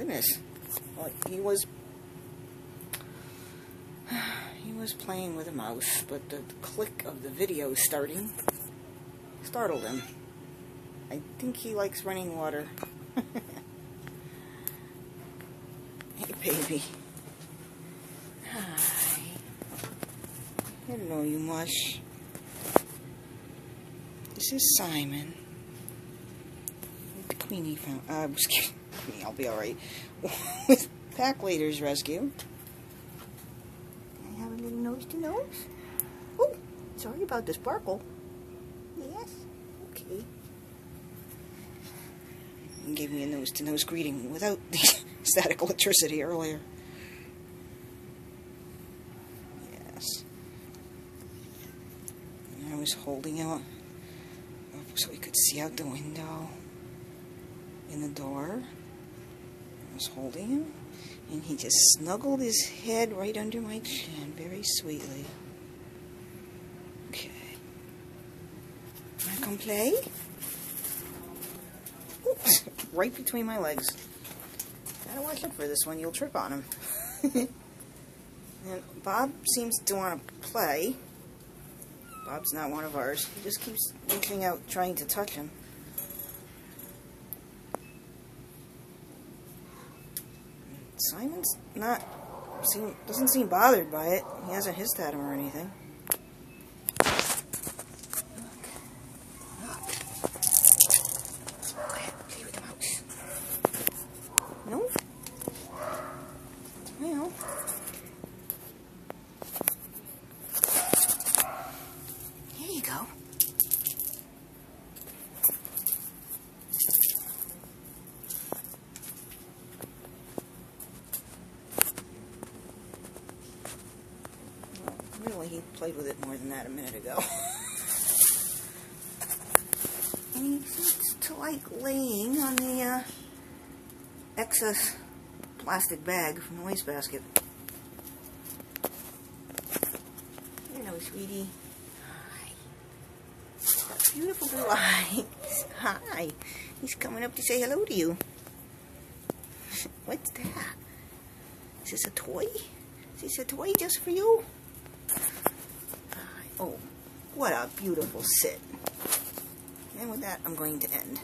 goodness. Well, he was playing with a mouse, but the click of the video starting startled him. I think he likes running water. Hey, baby. Hi. Hello, you mush. This is Simon. The Queenie found. I'm just kidding. I'll be alright. With Pack Later's rescue. Can I have a little nose to nose? Oh, sorry about the sparkle. Yes? Okay. And gave me a nose to nose greeting without the static electricity earlier. Yes. And I was holding out so we could see out the window in the door. I was holding him, and he just snuggled his head right under my chin very sweetly. Okay. Wanna come play? Oops, right between my legs. Gotta watch out for this one, you'll trip on him. And Bob seems to want to play. Bob's not one of ours. He just keeps reaching out, trying to touch him. Simon's doesn't seem bothered by it. He hasn't hissed at him or anything. Look. Go ahead, play with the mouse. No? Well. Here you go. Really, he played with it more than that a minute ago. And he seems to like laying on the excess plastic bag from the wastebasket. Hello, sweetie. Hi. Got beautiful blue eyes. Hi. He's coming up to say hello to you. What's that? Is this a toy? Is this a toy just for you? Oh, what a beautiful sit. And with that, I'm going to end.